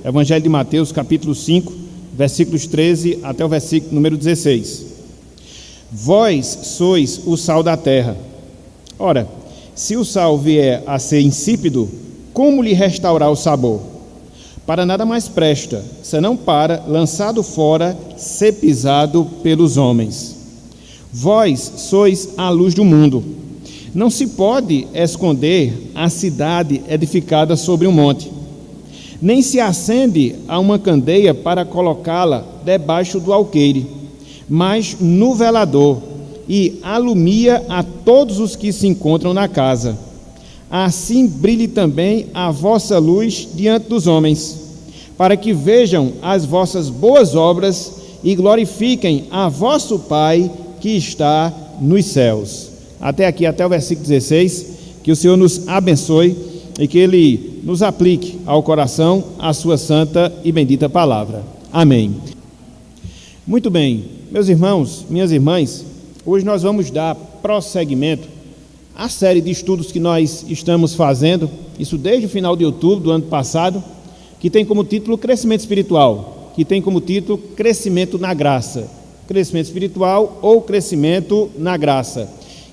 Evangelho de Mateus, capítulo 5, versículos 13 até o versículo número 16. Vós sois o sal da terra. Ora, se o sal vier a ser insípido, como lhe restaurar o sabor? Para nada mais presta, senão para, lançado fora, ser pisado pelos homens. Vós sois a luz do mundo. Não se pode esconder a cidade edificada sobre um monte, nem se acende a uma candeia para colocá-la debaixo do alqueire, mas no velador, e alumia a todos os que se encontram na casa. Assim brilhe também a vossa luz diante dos homens, para que vejam as vossas boas obras e glorifiquem a vosso Pai que está nos céus. Até aqui, até o versículo 16, que o Senhor nos abençoe e que Ele nos aplique ao coração a sua santa e bendita palavra. Amém. Muito bem, meus irmãos, minhas irmãs, hoje nós vamos dar prosseguimento à série de estudos que nós estamos fazendo, isso desde o final de outubro do ano passado, que tem como título Crescimento Espiritual, que tem como título Crescimento na Graça, Crescimento Espiritual ou Crescimento na Graça.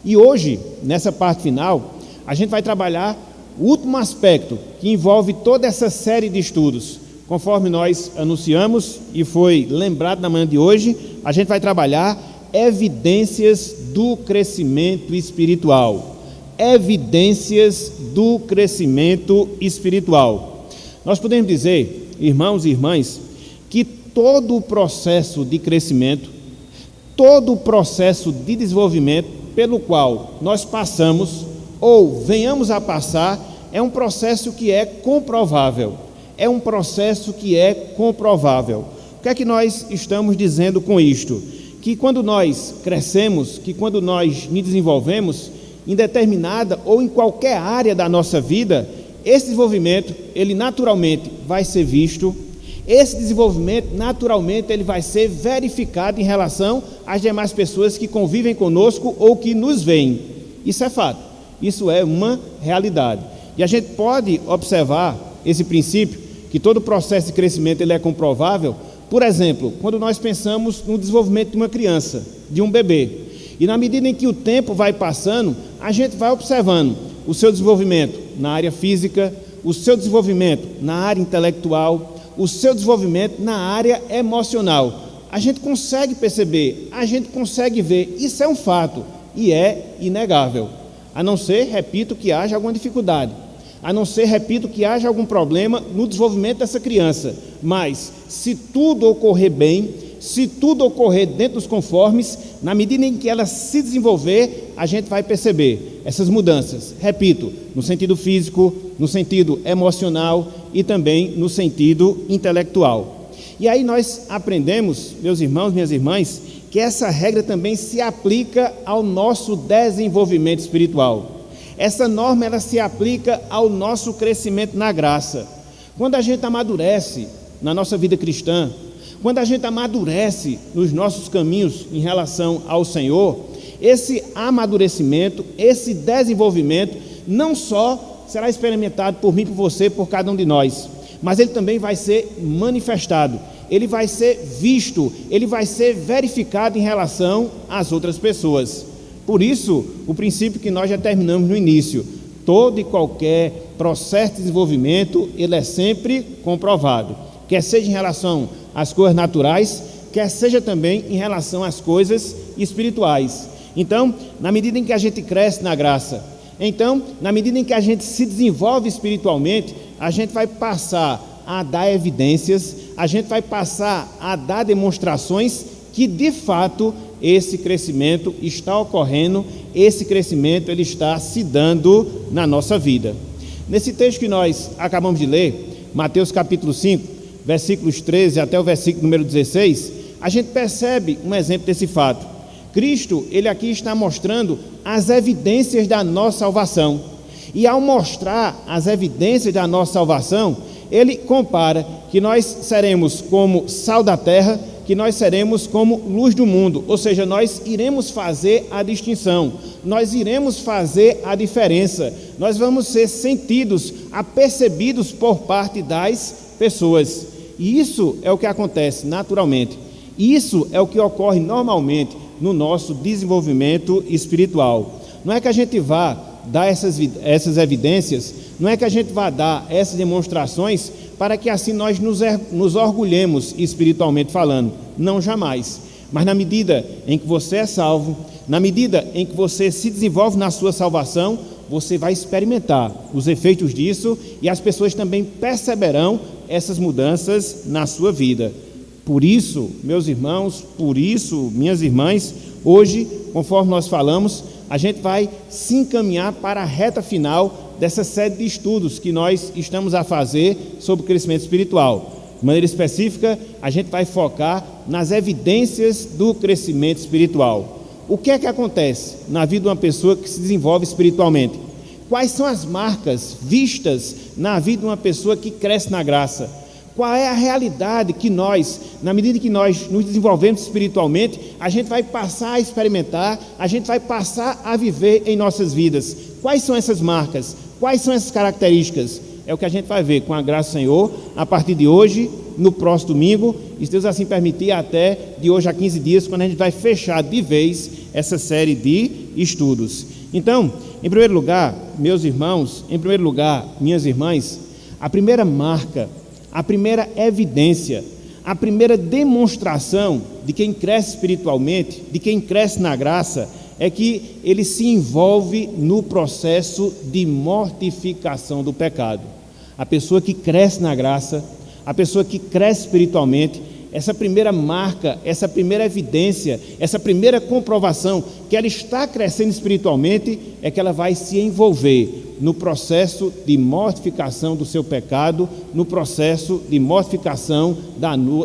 E hoje, nessa parte final, a gente vai trabalhar o último aspecto que envolve toda essa série de estudos. Conforme nós anunciamos e foi lembrado na manhã de hoje, a gente vai trabalhar evidências do crescimento espiritual. Evidências do crescimento espiritual. Nós podemos dizer, irmãos e irmãs, que todo o processo de crescimento, todo o processo de desenvolvimento pelo qual nós passamos ou venhamos a passar é um processo que é comprovável. É um processo que é comprovável. O que é que nós estamos dizendo com isto? Que quando nós crescemos, que quando nós nos desenvolvemos em determinada ou em qualquer área da nossa vida, esse desenvolvimento, ele naturalmente vai ser visto, esse desenvolvimento naturalmente ele vai ser verificado em relação às demais pessoas que convivem conosco ou que nos veem. Isso é fato, isso é uma realidade. E a gente pode observar esse princípio, que todo processo de crescimento ele é comprovável, por exemplo, quando nós pensamos no desenvolvimento de uma criança, de um bebê, e na medida em que o tempo vai passando, a gente vai observando o seu desenvolvimento na área física, o seu desenvolvimento na área intelectual, o seu desenvolvimento na área emocional. A gente consegue perceber, a gente consegue ver, isso é um fato e é inegável. A não ser, repito, que haja alguma dificuldade, a não ser, repito, que haja algum problema no desenvolvimento dessa criança, mas se tudo ocorrer bem, se tudo ocorrer dentro dos conformes, na medida em que ela se desenvolver, a gente vai perceber essas mudanças, repito, no sentido físico, no sentido emocional e também no sentido intelectual. E aí nós aprendemos, meus irmãos, minhas irmãs, que essa regra também se aplica ao nosso desenvolvimento espiritual. Essa norma ela se aplica ao nosso crescimento na graça. Quando a gente amadurece na nossa vida cristã, quando a gente amadurece nos nossos caminhos em relação ao Senhor, esse amadurecimento, esse desenvolvimento, não só será experimentado por mim, por você, por cada um de nós, mas ele também vai ser manifestado, ele vai ser visto, ele vai ser verificado em relação às outras pessoas. Por isso, o princípio que nós já terminamos no início, todo e qualquer processo de desenvolvimento, ele é sempre comprovado, quer seja em relação às coisas naturais, quer seja também em relação às coisas espirituais. Então, na medida em que a gente cresce na graça, então, na medida em que a gente se desenvolve espiritualmente, a gente vai passar a dar evidências, a gente vai passar a dar demonstrações que, de fato, esse crescimento está ocorrendo, esse crescimento ele está se dando na nossa vida. Nesse texto que nós acabamos de ler, Mateus capítulo 5, versículos 13 até o versículo número 16, a gente percebe um exemplo desse fato. Cristo, ele aqui está mostrando as evidências da nossa salvação. E ao mostrar as evidências da nossa salvação, ele compara que nós seremos como sal da terra, que nós seremos como luz do mundo, ou seja, nós iremos fazer a distinção, nós iremos fazer a diferença, nós vamos ser sentidos, apercebidos por parte das pessoas. E isso é o que acontece naturalmente. Isso é o que ocorre normalmente no nosso desenvolvimento espiritual. Não é que a gente vá dar essas evidências, não é que a gente vá dar essas demonstrações para que assim nós nos orgulhemos espiritualmente falando. Não, jamais. Mas na medida em que você é salvo, na medida em que você se desenvolve na sua salvação, você vai experimentar os efeitos disso e as pessoas também perceberão essas mudanças na sua vida. Por isso, meus irmãos, por isso, minhas irmãs, hoje, conforme nós falamos, a gente vai se encaminhar para a reta final dessa série de estudos que nós estamos a fazer sobre o crescimento espiritual. De maneira específica, a gente vai focar nas evidências do crescimento espiritual. O que é que acontece na vida de uma pessoa que se desenvolve espiritualmente? Quais são as marcas vistas na vida de uma pessoa que cresce na graça? Qual é a realidade que nós, na medida que nós nos desenvolvemos espiritualmente, a gente vai passar a experimentar, a gente vai passar a viver em nossas vidas? Quais são essas marcas? Quais são essas características? É o que a gente vai ver com a graça do Senhor, a partir de hoje, no próximo domingo, e se Deus assim permitir, até de hoje a 15 dias, quando a gente vai fechar de vez essa série de estudos. Então, em primeiro lugar, meus irmãos, em primeiro lugar, minhas irmãs, a primeira marca, a primeira evidência, a primeira demonstração de quem cresce espiritualmente, de quem cresce na graça, é que ele se envolve no processo de mortificação do pecado. A pessoa que cresce na graça, a pessoa que cresce espiritualmente, essa primeira marca, essa primeira evidência, essa primeira comprovação que ela está crescendo espiritualmente, é que ela vai se envolver no processo de mortificação do seu pecado, no processo de mortificação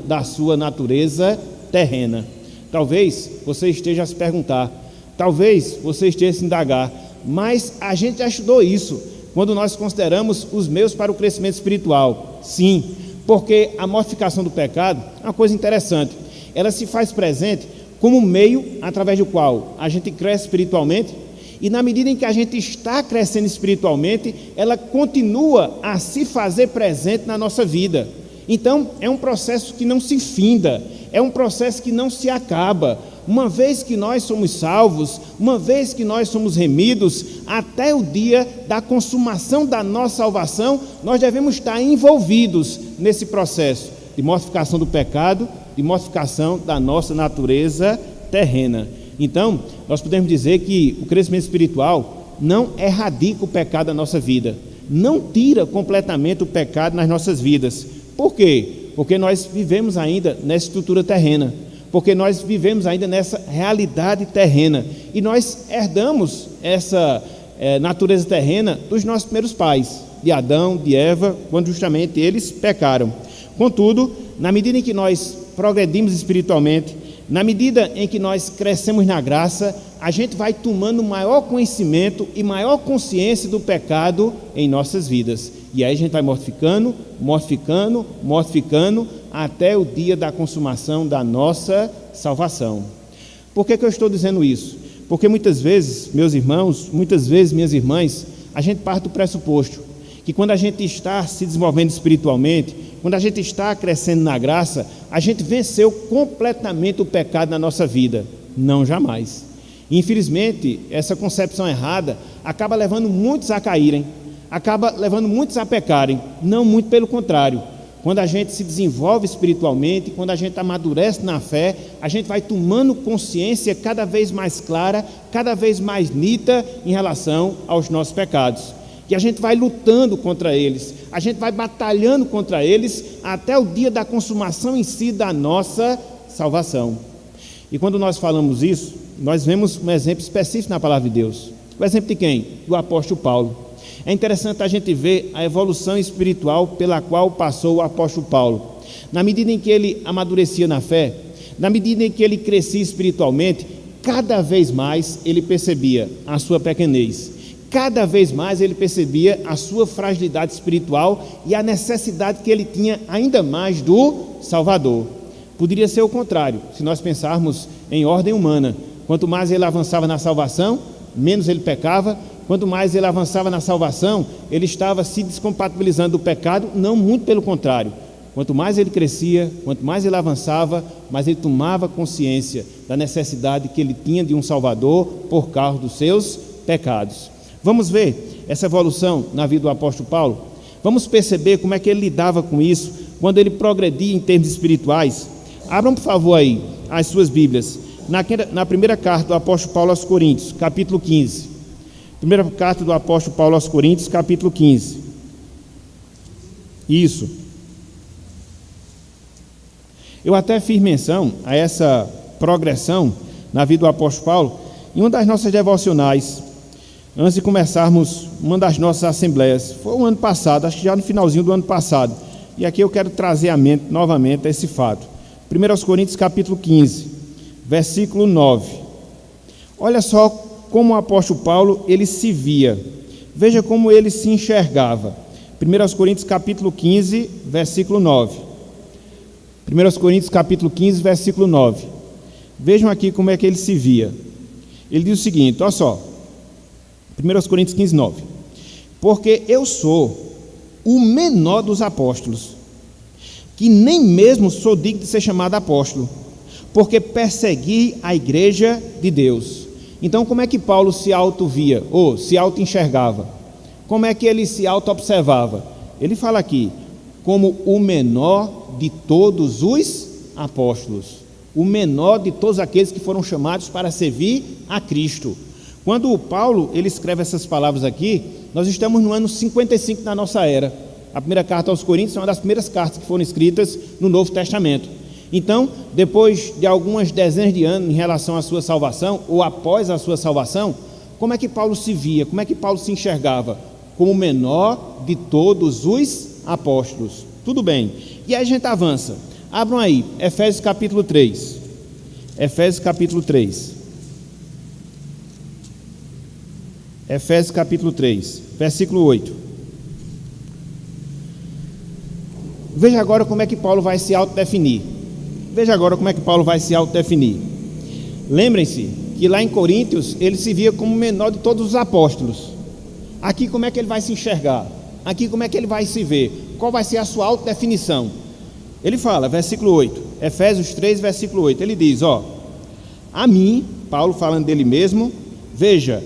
da sua natureza terrena. Talvez você esteja a se perguntar, talvez você esteja a se indagar, mas a gente já estudou isso quando nós consideramos os meios para o crescimento espiritual. Sim, porque a mortificação do pecado é uma coisa interessante. Ela se faz presente como meio através do qual a gente cresce espiritualmente, e na medida em que a gente está crescendo espiritualmente, ela continua a se fazer presente na nossa vida. Então, é um processo que não se finda, é um processo que não se acaba. Uma vez que nós somos salvos, uma vez que nós somos remidos, até o dia da consumação da nossa salvação, nós devemos estar envolvidos nesse processo de mortificação do pecado, de mortificação da nossa natureza terrena. Então, nós podemos dizer que o crescimento espiritual não erradica o pecado da nossa vida, não tira completamente o pecado nas nossas vidas. Por quê? Porque nós vivemos ainda nessa estrutura terrena, porque nós vivemos ainda nessa realidade terrena, e nós herdamos essa natureza terrena dos nossos primeiros pais, de Adão, de Eva, quando justamente eles pecaram. Contudo, na medida em que nós progredimos espiritualmente, na medida em que nós crescemos na graça, a gente vai tomando maior conhecimento e maior consciência do pecado em nossas vidas. E aí a gente vai mortificando, até o dia da consumação da nossa salvação. Por que eu estou dizendo isso? Porque muitas vezes, meus irmãos, muitas vezes, minhas irmãs, a gente parte do pressuposto que quando a gente está se desenvolvendo espiritualmente, quando a gente está crescendo na graça, a gente venceu completamente o pecado na nossa vida. Não, jamais. Infelizmente, essa concepção errada acaba levando muitos a caírem, acaba levando muitos a pecarem. Não, muito pelo contrário. Quando a gente se desenvolve espiritualmente, quando a gente amadurece na fé, a gente vai tomando consciência cada vez mais clara, cada vez mais nítida em relação aos nossos pecados. E a gente vai lutando contra eles, a gente vai batalhando contra eles até o dia da consumação em si da nossa salvação. E quando nós falamos isso, nós vemos um exemplo específico na palavra de Deus. O exemplo de quem? Do apóstolo Paulo. É interessante a gente ver a evolução espiritual pela qual passou o apóstolo Paulo. Na medida em que ele amadurecia na fé, na medida em que ele crescia espiritualmente, cada vez mais ele percebia a sua pequenez. Cada vez mais ele percebia a sua fragilidade espiritual e a necessidade que ele tinha ainda mais do Salvador. Poderia ser o contrário, se nós pensarmos em ordem humana. Quanto mais ele avançava na salvação, menos ele pecava. quanto mais ele avançava na salvação, ele estava se descompatibilizando do pecado, não, muito pelo contrário. Quanto mais ele crescia, quanto mais ele avançava, mais ele tomava consciência da necessidade que ele tinha de um Salvador por causa dos seus pecados. Vamos ver essa evolução na vida do apóstolo Paulo? Vamos perceber como é que ele lidava com isso, quando ele progredia em termos espirituais. Abram, por favor, aí as suas Bíblias, na primeira carta do apóstolo Paulo aos Coríntios, capítulo 15. Primeira carta do apóstolo Paulo aos Coríntios, capítulo 15. Isso. Eu até fiz menção a essa progressão na vida do apóstolo Paulo em uma das nossas devocionais, antes de começarmos uma das nossas assembleias. Foi o ano passado, acho que já no finalzinho do ano passado. E aqui eu quero trazer à mente novamente esse fato. 1 Coríntios capítulo 15, versículo 9. Olha só como o apóstolo Paulo ele se via. Veja como ele se enxergava. 1 Coríntios capítulo 15, versículo 9. 1 Coríntios capítulo 15, versículo 9. Vejam aqui como é que ele se via. Ele diz o seguinte, olha só. 1 Coríntios 15, 9. Porque eu sou o menor dos apóstolos, que nem mesmo sou digno de ser chamado apóstolo, porque persegui a igreja de Deus. Então, como é que Paulo se auto-via, ou se auto-enxergava? Como é que ele se auto-observava? Ele fala aqui, como o menor de todos os apóstolos, o menor de todos aqueles que foram chamados para servir a Cristo. Quando o Paulo ele escreve essas palavras aqui, nós estamos no ano 55 da nossa era. A primeira carta aos Coríntios é uma das primeiras cartas que foram escritas no Novo Testamento. Então, depois de algumas dezenas de anos em relação à sua salvação, ou após a sua salvação, como é que Paulo se via, como é que Paulo se enxergava? Como o menor de todos os apóstolos. Tudo bem. E aí a gente avança. Abram aí, Efésios capítulo 3. Efésios capítulo 3. Efésios capítulo 3, versículo 8. Veja agora como é que Paulo vai se autodefinir. Veja agora como é que Paulo vai se autodefinir. Lembrem-se que lá em Coríntios ele se via como o menor de todos os apóstolos. Aqui como é que ele vai se enxergar? Aqui como é que ele vai se ver? Qual vai ser a sua autodefinição? Ele fala, versículo 8, Efésios 3, versículo 8, ele diz, a mim, Paulo falando dele mesmo, veja,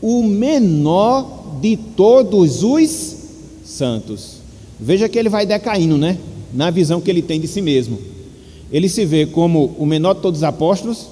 o menor de todos os santos. Veja que ele vai decaindo, né? Na visão que ele tem de si mesmo. Ele se vê como o menor de todos os apóstolos,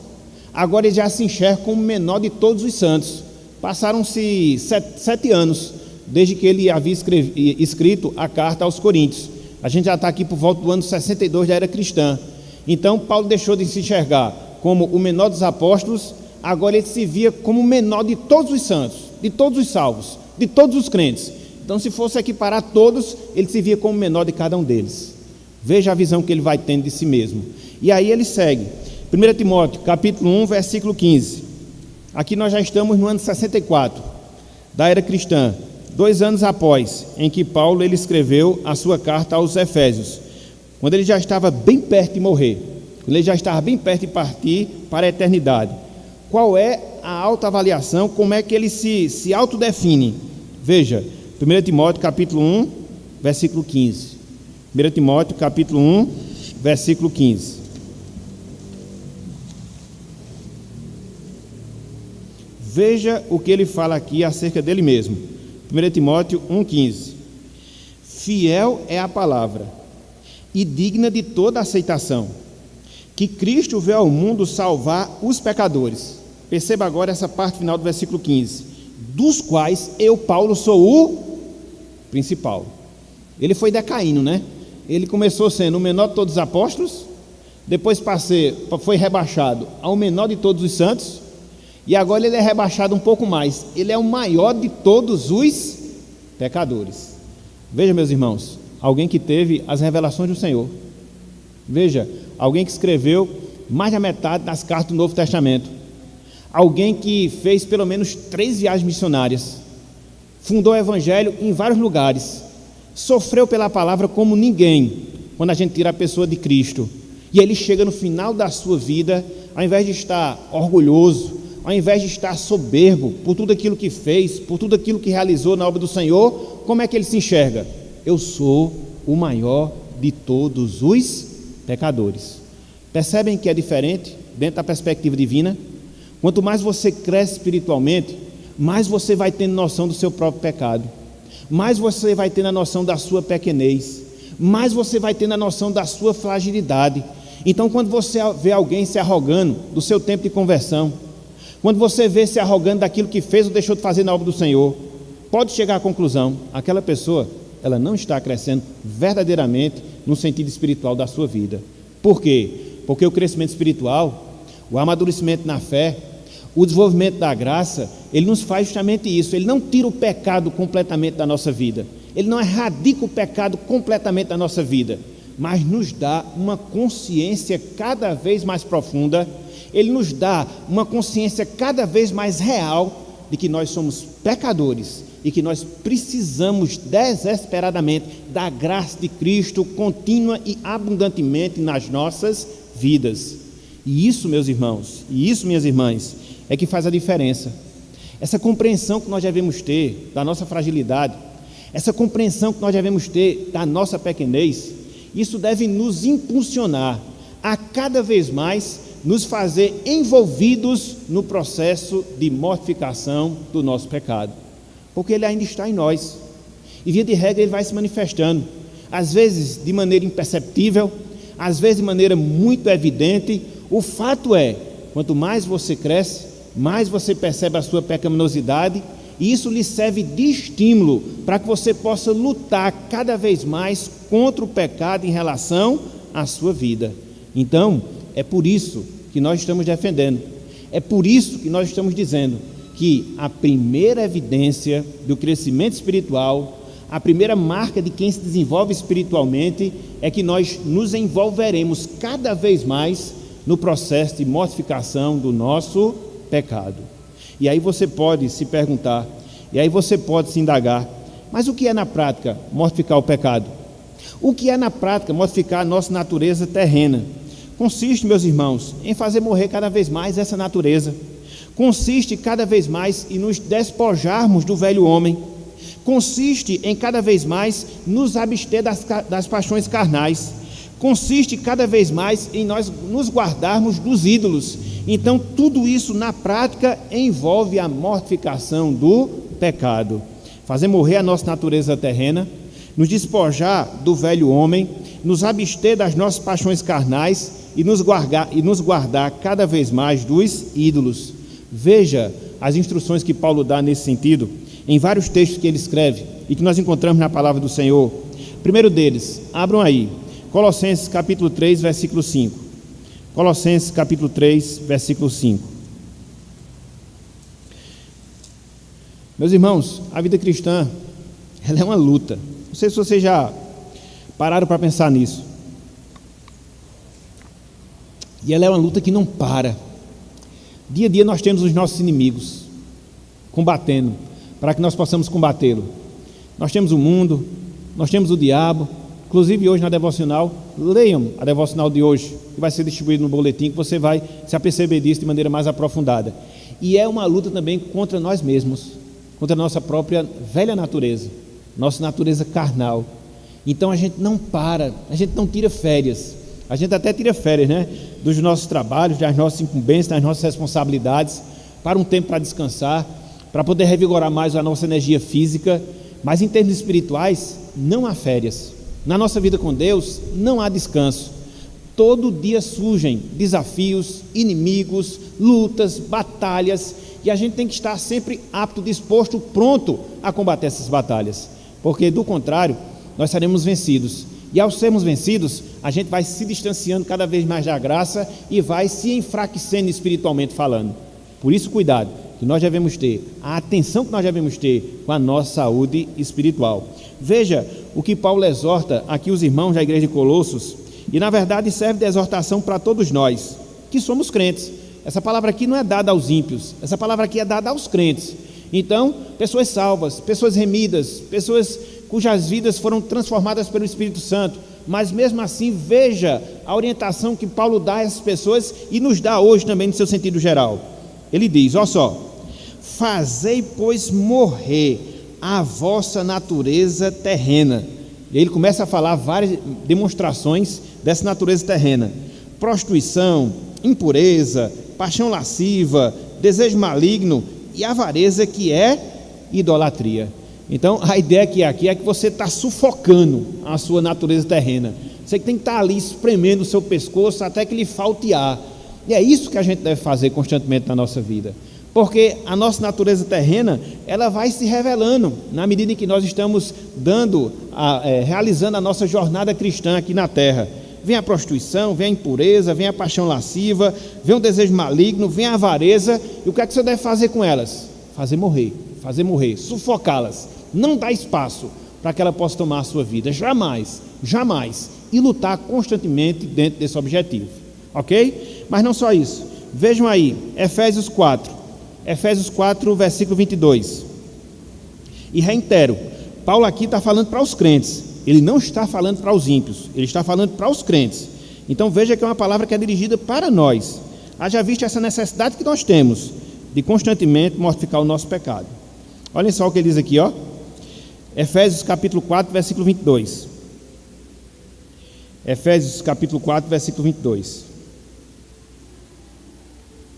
agora ele já se enxerga como o menor de todos os santos. Passaram-se 7 anos desde que ele havia escrito a carta aos Coríntios. A gente já está aqui por volta do ano 62 da era cristã. Então Paulo deixou de se enxergar como o menor dos apóstolos, agora ele se via como o menor de todos os santos, de todos os salvos, de todos os crentes. Então, se fosse equiparar todos, ele se via como o menor de cada um deles. Veja a visão que ele vai tendo de si mesmo. E aí ele segue. 1 Timóteo, capítulo 1, versículo 15. Aqui nós já estamos no ano 64 da era cristã, 2 anos após em que Paulo ele escreveu a sua carta aos Efésios, quando ele já estava bem perto de morrer, quando ele já estava bem perto de partir para a eternidade. Qual é a autoavaliação, como é que ele se autodefine? Veja, 1 Timóteo capítulo 1, versículo 15. 1 Timóteo capítulo 1, versículo 15. Veja o que ele fala aqui acerca dele mesmo. 1 Timóteo 1,15. Fiel é a palavra e digna de toda aceitação, que Cristo veio ao mundo salvar os pecadores. Perceba agora essa parte final do versículo 15. Dos quais eu, Paulo, sou o principal. Ele foi decaindo, né? Ele começou sendo o menor de todos os apóstolos, depois foi rebaixado ao menor de todos os santos, e agora ele é rebaixado um pouco mais. Ele é o maior de todos os pecadores. Veja, meus irmãos, alguém que teve as revelações do Senhor. Veja, alguém que escreveu mais da metade das cartas do Novo Testamento. Alguém que fez pelo menos 3 viagens missionárias. Fundou o evangelho em vários lugares. Sofreu pela palavra como ninguém, quando a gente tira a pessoa de Cristo. E ele chega no final da sua vida, ao invés de estar orgulhoso, ao invés de estar soberbo por tudo aquilo que fez, por tudo aquilo que realizou na obra do Senhor, como é que ele se enxerga? Eu sou o maior de todos os pecadores. Percebem que é diferente dentro da perspectiva divina? Quanto mais você cresce espiritualmente, mais você vai tendo noção do seu próprio pecado, mais você vai tendo a noção da sua pequenez, mais você vai tendo a noção da sua fragilidade. Então, quando você vê alguém se arrogando do seu tempo de conversão, quando você vê se arrogando daquilo que fez ou deixou de fazer na obra do Senhor, pode chegar à conclusão: aquela pessoa, ela não está crescendo verdadeiramente no sentido espiritual da sua vida. Por quê? Porque o crescimento espiritual, o amadurecimento na fé, o desenvolvimento da graça, ele nos faz justamente isso. Ele não tira o pecado completamente da nossa vida, ele não erradica o pecado completamente da nossa vida, mas nos dá uma consciência cada vez mais profunda, ele nos dá uma consciência cada vez mais real de que nós somos pecadores e que nós precisamos desesperadamente da graça de Cristo contínua e abundantemente nas nossas vidas. E isso, meus irmãos, e isso, minhas irmãs, é que faz a diferença. Essa compreensão que nós devemos ter da nossa fragilidade, essa compreensão que nós devemos ter da nossa pequenez, isso deve nos impulsionar a cada vez mais nos fazer envolvidos no processo de mortificação do nosso pecado, porque ele ainda está em nós, e via de regra ele vai se manifestando, às vezes de maneira imperceptível, às vezes de maneira muito evidente. O fato é, quanto mais você cresce, mais você percebe a sua pecaminosidade, e isso lhe serve de estímulo para que você possa lutar cada vez mais contra o pecado em relação à sua vida. Então, é por isso que nós estamos defendendo, é por isso que nós estamos dizendo que a primeira evidência do crescimento espiritual, a primeira marca de quem se desenvolve espiritualmente, é que nós nos envolveremos cada vez mais no processo de mortificação do nosso pecado. E aí você pode se perguntar, e aí você pode se indagar: mas o que é na prática mortificar o pecado? O que é na prática mortificar a nossa natureza terrena? Consiste, meus irmãos, em fazer morrer cada vez mais essa natureza. Consiste cada vez mais em nos despojarmos do velho homem. Consiste em cada vez mais nos abster das paixões carnais. Consiste cada vez mais em nós nos guardarmos dos ídolos. Então, tudo isso na prática envolve a mortificação do pecado. Fazer morrer a nossa natureza terrena, nos despojar do velho homem, nos abster das nossas paixões carnais e nos guardar cada vez mais dos ídolos. Veja as instruções que Paulo dá nesse sentido em vários textos que ele escreve e que nós encontramos na palavra do Senhor. Primeiro deles, abram aí, Colossenses capítulo 3, versículo 5. Colossenses capítulo 3, versículo 5. Meus irmãos, a vida cristã, ela é uma luta. Não sei se vocês já pararam para pensar nisso. E ela é uma luta que não para. Dia a dia nós temos os nossos inimigos combatendo, para que nós possamos combatê-lo. Nós temos o mundo, nós temos o diabo. Inclusive hoje na devocional, leiam a devocional de hoje, que vai ser distribuído no boletim, que você vai se aperceber disso de maneira mais aprofundada. E é uma luta também contra nós mesmos, contra a nossa própria velha natureza, nossa natureza carnal. Então a gente não para, a gente não tira férias. A gente até tira férias, né? Dos nossos trabalhos, das nossas incumbências, das nossas responsabilidades, para um tempo para descansar, para poder revigorar mais a nossa energia física. Mas em termos espirituais, não há férias. Na nossa vida com Deus, não há descanso. Todo dia surgem desafios, inimigos, lutas, batalhas, e a gente tem que estar sempre apto, disposto, pronto a combater essas batalhas, porque do contrário, nós seremos vencidos. E ao sermos vencidos, a gente vai se distanciando cada vez mais da graça e vai se enfraquecendo espiritualmente falando. Por isso, cuidado que nós devemos ter, a atenção que nós devemos ter com a nossa saúde espiritual. Veja o que Paulo exorta aqui os irmãos da igreja de Colossos, e na verdade serve de exortação para todos nós, que somos crentes. Essa palavra aqui não é dada aos ímpios, essa palavra aqui é dada aos crentes. Então, pessoas salvas, pessoas remidas, pessoas cujas vidas foram transformadas pelo Espírito Santo, mas mesmo assim, veja a orientação que Paulo dá a essas pessoas e nos dá hoje também no seu sentido geral. Ele diz, olha só: fazei, pois, morrer a vossa natureza terrena. E aí ele começa a falar várias demonstrações dessa natureza terrena: prostituição, impureza, paixão lasciva, desejo maligno e avareza, que é idolatria. Então a ideia aqui é que você está sufocando a sua natureza terrena. Você tem que estar ali espremendo o seu pescoço até que lhe falte ar. E é isso que a gente deve fazer constantemente na nossa vida, porque a nossa natureza terrena, ela vai se revelando na medida em que nós estamos realizando a nossa jornada cristã aqui na terra. Vem a prostituição, vem a impureza, vem a paixão lasciva, vem o desejo maligno, vem a avareza. E o que é que você deve fazer com elas? Fazer morrer, sufocá-las, não dar espaço para que ela possa tomar a sua vida, jamais, e lutar constantemente dentro desse objetivo, ok? Mas não só isso, vejam aí, Efésios 4, versículo 22, e reitero, Paulo aqui está falando para os crentes, ele não está falando para os ímpios, ele está falando para os crentes. Então veja que é uma palavra que é dirigida para nós. Haja visto essa necessidade que nós temos de constantemente mortificar o nosso pecado. Olhem só o que ele diz aqui, ó. Efésios capítulo 4, versículo 22. Efésios capítulo 4, versículo 22.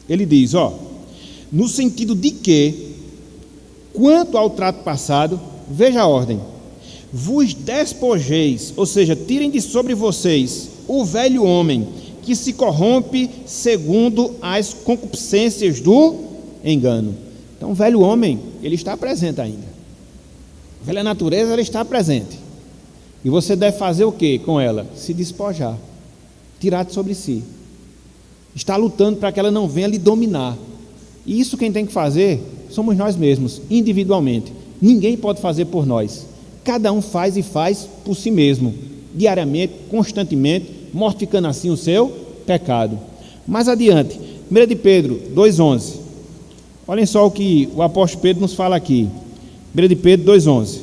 Ele diz, ó: no sentido de que, quanto ao trato passado, veja a ordem: vos despojeis, ou seja, tirem de sobre vocês o velho homem, que se corrompe segundo as concupiscências do engano. Então o velho homem, ele está presente ainda. A velha natureza, ela está presente. E você deve fazer o que com ela? Se despojar, tirar de sobre si. Está lutando para que ela não venha lhe dominar. E isso quem tem que fazer somos nós mesmos, individualmente. Ninguém pode fazer por nós. Cada um faz e faz por si mesmo, diariamente, constantemente, mortificando assim o seu pecado. Mais adiante, 1 de Pedro 2,11. Olhem só o que o apóstolo Pedro nos fala aqui. 1 de Pedro 2,11.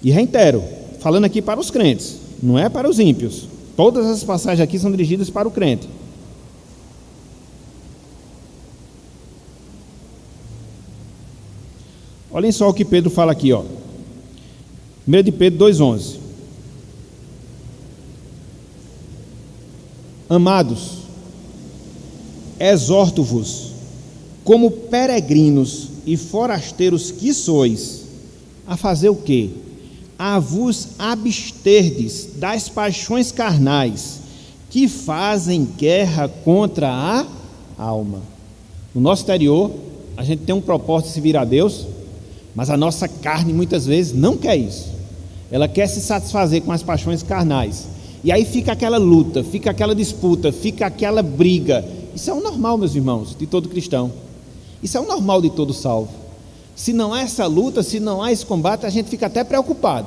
E reitero, falando aqui para os crentes, não é para os ímpios. Todas as passagens aqui são dirigidas para o crente. Olhem só o que Pedro fala aqui, ó. 1 de Pedro 2,11. Amados, exorto-vos, como peregrinos e forasteiros que sois, a fazer o quê? A vos absterdes das paixões carnais, que fazem guerra contra a alma. No nosso exterior, a gente tem um propósito de servir a Deus, mas a nossa carne muitas vezes não quer isso. Ela quer se satisfazer com as paixões carnais. E aí fica aquela luta, fica aquela disputa, fica aquela briga. Isso é o normal, meus irmãos, de todo cristão. Isso é o normal de todo salvo. Se não há essa luta, se não há esse combate, a gente fica até preocupado,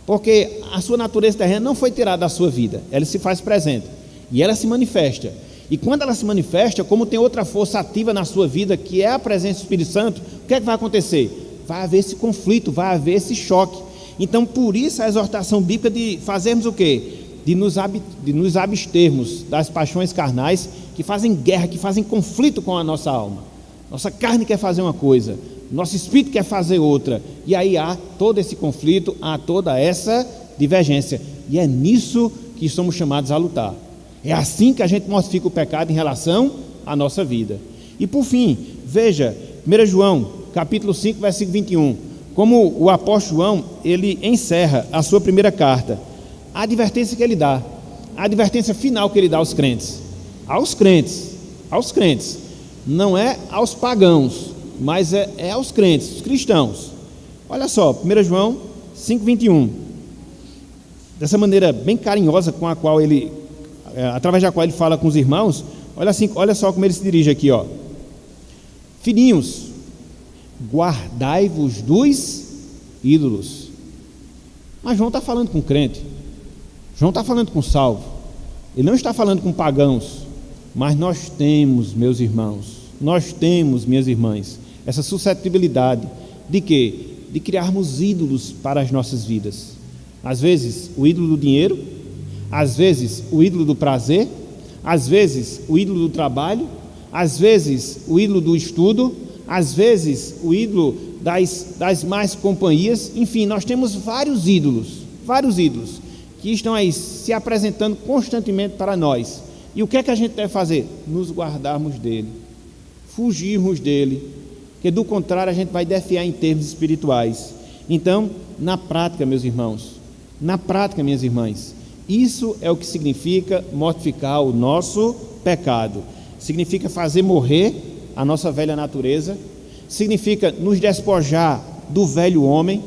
porque a sua natureza terrena não foi tirada da sua vida, ela se faz presente e ela se manifesta. E quando ela se manifesta, como tem outra força ativa na sua vida, que é a presença do Espírito Santo, o que é que vai acontecer? Vai haver esse conflito, vai haver esse choque. Então, por isso a exortação bíblica de fazermos o quê? De nos abstermos das paixões carnais que fazem guerra, que fazem conflito com a nossa alma. Nossa carne quer fazer uma coisa, nosso espírito quer fazer outra, e aí há todo esse conflito, há toda essa divergência, e é nisso que somos chamados a lutar. É assim que a gente mortifica o pecado em relação à nossa vida. E por fim, veja 1 João capítulo 5, versículo 21, como o apóstolo João, ele encerra a sua primeira carta, a advertência que ele dá, a advertência final que ele dá aos crentes, não é aos pagãos, mas é aos crentes, os cristãos. Olha só, 1 João 5,21, dessa maneira bem carinhosa com a qual ele, através da qual ele fala com os irmãos. Olha só como ele se dirige aqui, ó. Filhinhos, guardai-vos dos ídolos. Mas João está falando com crente, João está falando com salvo, ele não está falando com pagãos. Mas nós temos, meus irmãos, nós temos, minhas irmãs, essa suscetibilidade de quê? De criarmos ídolos para as nossas vidas. Às vezes o ídolo do dinheiro, às vezes o ídolo do prazer, Às vezes, o ídolo do trabalho, às vezes, o ídolo do estudo, às vezes, o ídolo das más companhias. Enfim, nós temos vários ídolos que estão aí se apresentando constantemente para nós. E o que é que a gente deve fazer? Nos guardarmos dele, fugirmos dele, porque do contrário a gente vai defiar em termos espirituais. Então, na prática, meus irmãos, na prática, minhas irmãs, isso é o que significa mortificar o nosso pecado. Significa fazer morrer a nossa velha natureza, significa nos despojar do velho homem,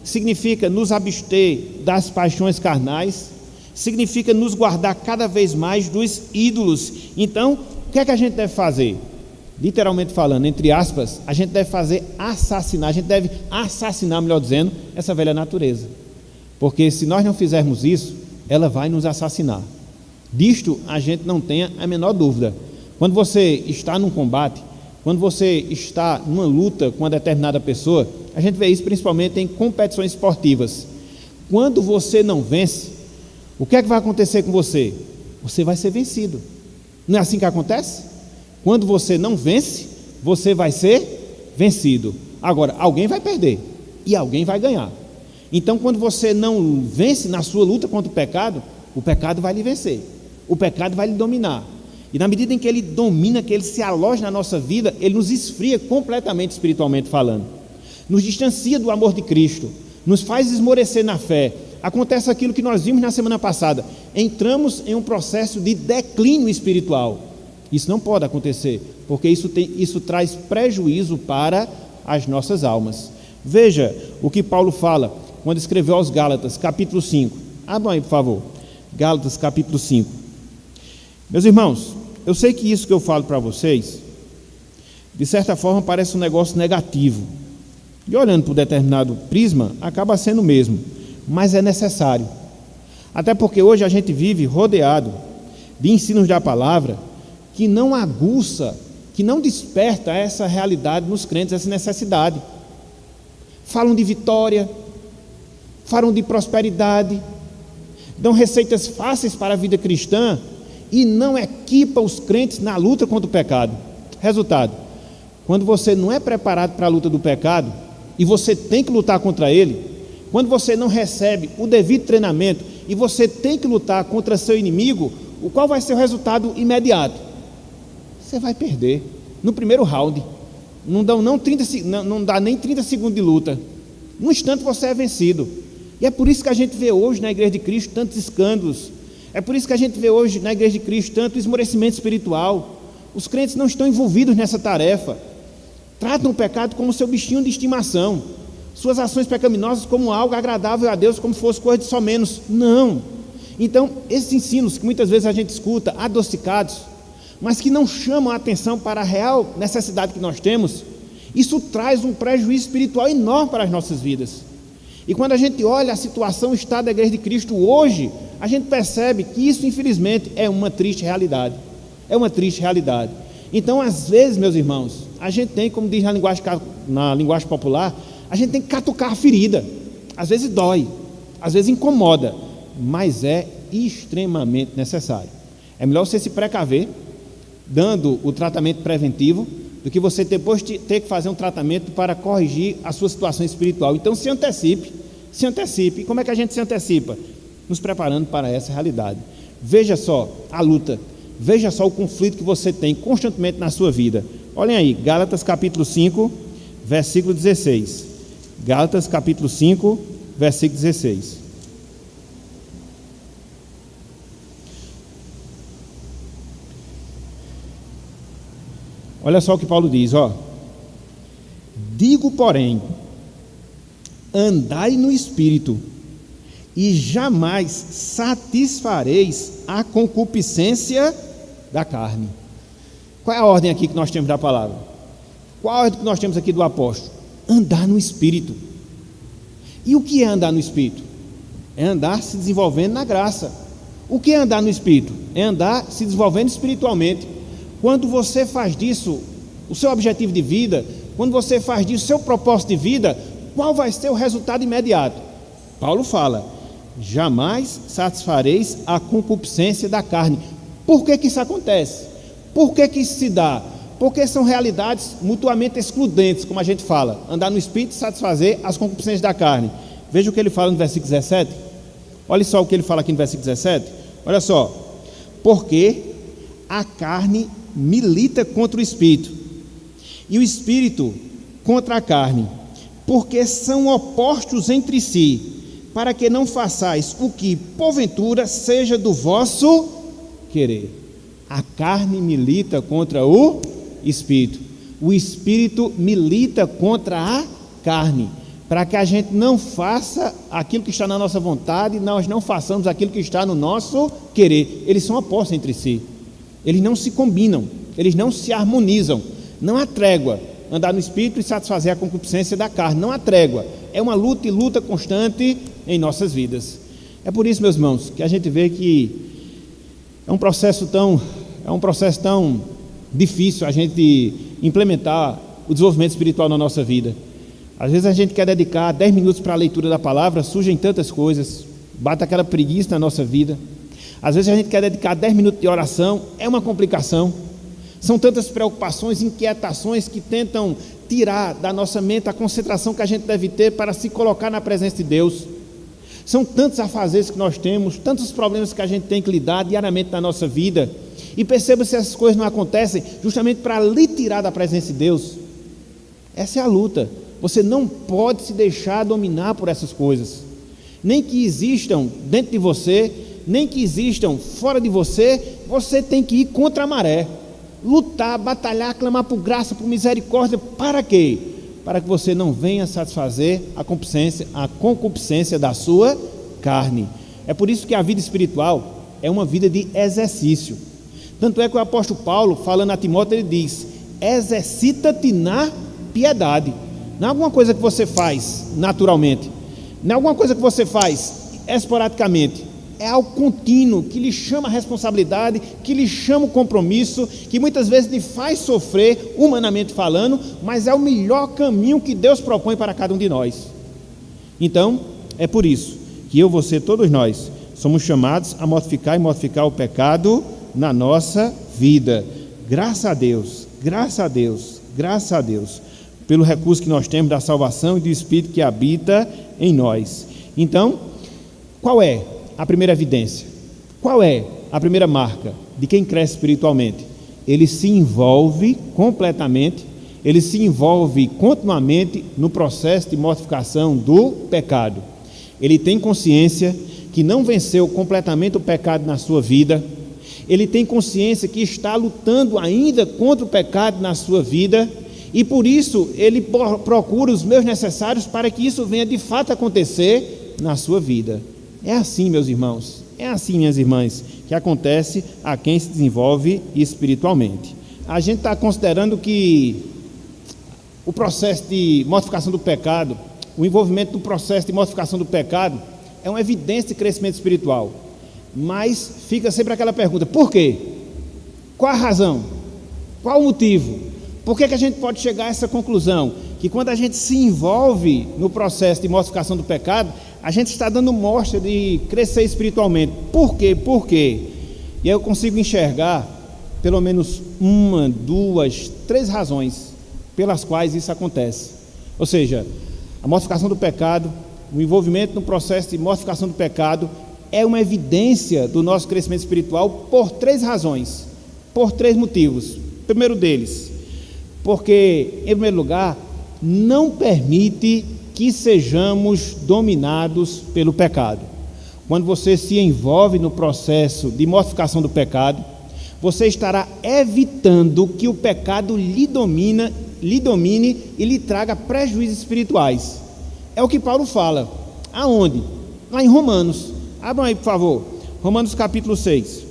significa nos abster das paixões carnais, significa nos guardar cada vez mais dos ídolos. Então, o que é que a gente deve fazer? Literalmente falando, entre aspas, a gente deve assassinar, melhor dizendo, essa velha natureza. Porque se nós não fizermos isso, ela vai nos assassinar. Disto a gente não tenha a menor dúvida. Quando você está num combate, quando você está numa luta com uma determinada pessoa, a gente vê isso principalmente em competições esportivas. Quando você não vence, o que é que vai acontecer com você? Você vai ser vencido. Não é assim que acontece? Quando você não vence, você vai ser vencido. Agora, alguém vai perder e alguém vai ganhar. Então, quando você não vence na sua luta contra o pecado vai lhe vencer, o pecado vai lhe dominar. E na medida em que ele domina, que ele se aloja na nossa vida, ele nos esfria completamente espiritualmente falando, nos distancia do amor de Cristo, nos faz esmorecer na fé. Acontece aquilo que nós vimos na semana passada: entramos em um processo de declínio espiritual. Isso não pode acontecer, porque isso traz prejuízo para as nossas almas. Veja o que Paulo fala quando escreveu aos Gálatas, capítulo 5. Abram aí, por favor. Gálatas, capítulo 5. Meus irmãos, eu sei que isso que eu falo para vocês, de certa forma, parece um negócio negativo. E olhando por determinado prisma, acaba sendo o mesmo. Mas é necessário. Até porque hoje a gente vive rodeado de ensinos da palavra que não aguça, que não desperta essa realidade nos crentes, essa necessidade. Falam de vitória, falam de prosperidade, dão receitas fáceis para a vida cristã e não equipa os crentes na luta contra o pecado. Resultado: quando você não é preparado para a luta do pecado e você tem que lutar contra ele, quando você não recebe o devido treinamento e você tem que lutar contra seu inimigo, qual vai ser o resultado imediato? Você vai perder no primeiro round. Não dá nem 30 segundos de luta. Num instante você é vencido. E é por isso que a gente vê hoje na Igreja de Cristo tantos escândalos. É por isso que a gente vê hoje na Igreja de Cristo tanto esmorecimento espiritual. Os crentes não estão envolvidos nessa tarefa. Tratam o pecado como seu bichinho de estimação, suas ações pecaminosas como algo agradável a Deus, como se fosse coisa de só menos. Não. Então, esses ensinos que muitas vezes a gente escuta, adocicados, mas que não chamam a atenção para a real necessidade que nós temos, isso traz um prejuízo espiritual enorme para as nossas vidas. E quando a gente olha a situação, o estado da Igreja de Cristo hoje, a gente percebe que isso, infelizmente, é uma triste realidade. É uma triste realidade. Então, às vezes, meus irmãos, a gente tem, como diz na linguagem popular, a gente tem que catucar a ferida. Às vezes dói, às vezes incomoda, mas é extremamente necessário. É melhor você se precaver, dando o tratamento preventivo, do que você depois ter que fazer um tratamento para corrigir a sua situação espiritual. Então se antecipe. E como é que a gente se antecipa? Nos preparando para essa realidade. Veja só a luta, veja só o conflito que você tem constantemente na sua vida. Olhem aí, Gálatas capítulo 5, versículo 16. Gálatas capítulo 5, versículo 16. Olha só o que Paulo diz, ó. Digo, porém, andai no Espírito, e jamais satisfareis a concupiscência da carne. Qual é a ordem aqui que nós temos da palavra? Qual a ordem que nós temos aqui do apóstolo? Andar no Espírito. E o que é andar no Espírito? É andar se desenvolvendo na graça. O que é andar no Espírito? É andar se desenvolvendo espiritualmente. Quando você faz disso o seu objetivo de vida, quando você faz disso o seu propósito de vida, qual vai ser o resultado imediato? Paulo fala: jamais satisfareis a concupiscência da carne. Por que isso acontece? Por que isso se dá? Porque são realidades mutuamente excludentes, como a gente fala. Andar no Espírito e satisfazer as concupiscências da carne. Veja o que ele fala no versículo 17. Olha só o que ele fala aqui no versículo 17. Olha só. Porque a carne milita contra o Espírito, e o Espírito contra a carne, porque são opostos entre si, para que não façais o que, porventura, seja do vosso querer. A carne milita contra o Espírito. O Espírito milita contra a carne, para que a gente não faça aquilo que está na nossa vontade, nós não façamos aquilo que está no nosso querer. Eles são opostos entre si. Eles não se combinam, eles não se harmonizam. Não há trégua. Andar no Espírito e satisfazer a concupiscência da carne. Não há trégua. É uma luta e luta constante em nossas vidas. É por isso, meus irmãos, que a gente vê que é um processo tão difícil a gente implementar o desenvolvimento espiritual na nossa vida. Às vezes a gente quer dedicar 10 minutos para a leitura da palavra, surgem tantas coisas, bate aquela preguiça na nossa vida. Às vezes a gente quer dedicar 10 minutos de oração, é uma complicação. São tantas preocupações, inquietações que tentam tirar da nossa mente a concentração que a gente deve ter para se colocar na presença de Deus. São tantos afazeres que nós temos, tantos problemas que a gente tem que lidar diariamente na nossa vida. E perceba se essas coisas não acontecem justamente para lhe tirar da presença de Deus. Essa é a luta. Você não pode se deixar dominar por essas coisas. Nem que existam dentro de você, nem que existam fora de você, você tem que ir contra a maré. Lutar, batalhar, clamar por graça, por misericórdia. Para quê? Para que você não venha satisfazer a concupiscência da sua carne. É por isso que a vida espiritual é uma vida de exercício. Tanto é que o apóstolo Paulo, falando a Timóteo, ele diz: exercita-te na piedade. Não é alguma coisa que você faz naturalmente, não é alguma coisa que você faz esporadicamente, é algo contínuo, que lhe chama a responsabilidade, que lhe chama o compromisso, que muitas vezes lhe faz sofrer, humanamente falando, mas é o melhor caminho que Deus propõe para cada um de nós. Então, é por isso que eu, você, todos nós, somos chamados a mortificar e mortificar o pecado na nossa vida. Graças a Deus, graças a Deus, graças a Deus, pelo recurso que nós temos da salvação e do Espírito que habita em nós. Então, qual é a primeira evidência? Qual é a primeira marca de quem cresce espiritualmente? Ele se envolve completamente, ele se envolve continuamente no processo de mortificação do pecado. Ele tem consciência que não venceu completamente o pecado na sua vida, ele tem consciência que está lutando ainda contra o pecado na sua vida, e por isso ele procura os meios necessários para que isso venha de fato acontecer na sua vida. É assim, meus irmãos, é assim, minhas irmãs, que acontece a quem se desenvolve espiritualmente. A gente está considerando que o processo de mortificação do pecado, o envolvimento do processo de mortificação do pecado é uma evidência de crescimento espiritual, mas fica sempre aquela pergunta: por quê? Qual a razão? Qual o motivo? Por que a gente pode chegar a essa conclusão? Que quando a gente se envolve no processo de mortificação do pecado, a gente está dando mostra de crescer espiritualmente. Por quê? Por quê? E aí eu consigo enxergar pelo menos 1, 2, 3 razões pelas quais isso acontece. Ou seja, a mortificação do pecado, o envolvimento no processo de mortificação do pecado é uma evidência do nosso crescimento espiritual por 3 razões, por 3 motivos. O primeiro deles, porque, em primeiro lugar, não permite que sejamos dominados pelo pecado. Quando você se envolve no processo de mortificação do pecado, você estará evitando que o pecado lhe domine e lhe traga prejuízos espirituais. É o que Paulo fala. Aonde? Lá em Romanos. Abram aí, por favor. Romanos capítulo 6.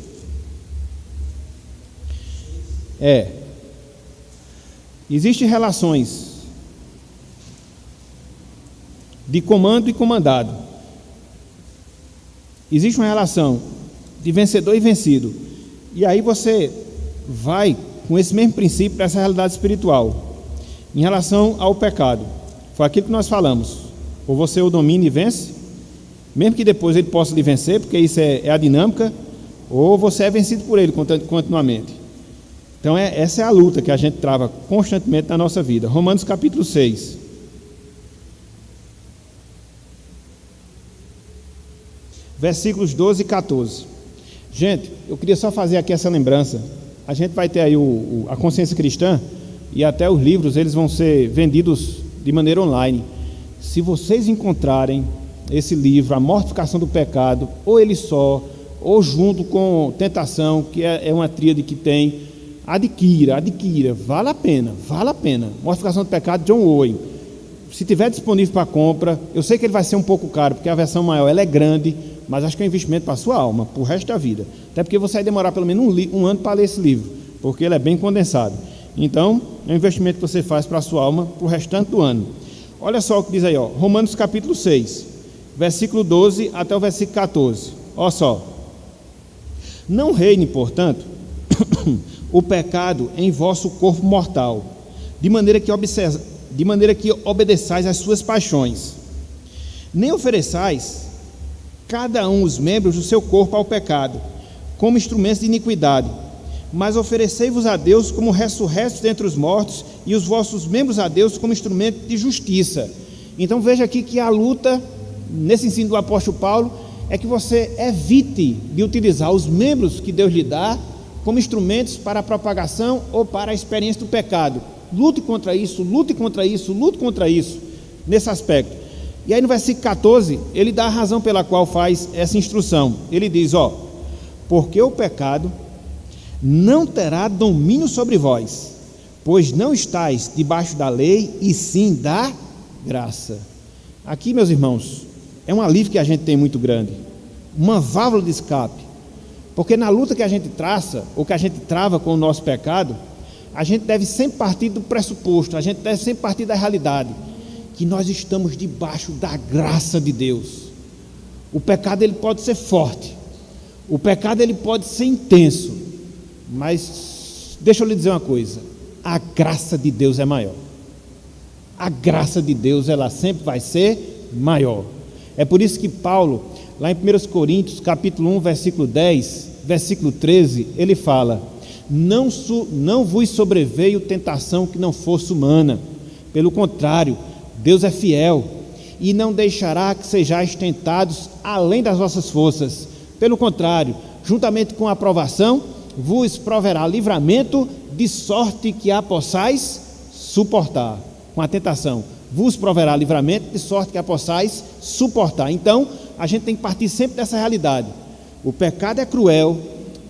Existem relações de comando e comandado. Existe uma relação de vencedor e vencido. E aí você vai com esse mesmo princípio para essa realidade espiritual. Em relação ao pecado, foi aquilo que nós falamos: ou você o domina e vence, mesmo que depois ele possa lhe vencer, porque isso é a dinâmica, ou você é vencido por ele continuamente. Então essa é a luta que a gente trava constantemente na nossa vida. Romanos capítulo 6. Versículos 12 e 14. Gente, eu queria só fazer aqui essa lembrança. A gente vai ter aí a consciência cristã, e até os livros eles vão ser vendidos de maneira online. Se vocês encontrarem esse livro, A Mortificação do Pecado, ou ele só, ou junto com Tentação, que é uma tríade que tem, adquira, vale a pena. Mortificação do Pecado, John Owen. Se tiver disponível para compra, eu sei que ele vai ser um pouco caro, porque a versão maior ela é grande, mas acho que é um investimento para a sua alma, para o resto da vida. Até porque você vai demorar pelo menos um ano para ler esse livro, porque ele é bem condensado. Então, é um investimento que você faz para a sua alma para o restante do ano. Olha só o que diz aí, Romanos capítulo 6, versículo 12 até o versículo 14. Olha só. Não reine, portanto, o pecado em vosso corpo mortal, de maneira que obedeçais às suas paixões. Nem ofereçais cada um os membros do seu corpo ao pecado, como instrumentos de iniquidade, mas oferecei-vos a Deus como ressurretos dentre os mortos, e os vossos membros a Deus como instrumento de justiça. Então veja aqui que a luta, nesse ensino do apóstolo Paulo, é que você evite de utilizar os membros que Deus lhe dá como instrumentos para a propagação ou para a experiência do pecado. Lute contra isso, nesse aspecto. E aí no versículo 14, ele dá a razão pela qual faz essa instrução. Ele diz, porque o pecado não terá domínio sobre vós, pois não estáis debaixo da lei, e sim da graça. Aqui, meus irmãos, é um alívio que a gente tem muito grande, uma válvula de escape, porque na luta que a gente traça, ou que a gente trava com o nosso pecado, a gente deve sempre partir do pressuposto, a gente deve sempre partir da realidade, que nós estamos debaixo da graça de Deus. O pecado ele pode ser forte, o pecado ele pode ser intenso, mas deixa eu lhe dizer uma coisa, a graça de Deus é maior. A graça de Deus ela sempre vai ser maior. É por isso que Paulo, lá em 1 Coríntios capítulo 1, versículo 10, versículo 13, ele fala: não vos sobreveio tentação que não fosse humana, pelo contrário, Deus é fiel e não deixará que sejais tentados além das vossas forças. Pelo contrário, juntamente com a aprovação, vos proverá livramento, de sorte que a possais suportar. Com a tentação, vos proverá livramento, de sorte que a possais suportar. Então, a gente tem que partir sempre dessa realidade. O pecado é cruel,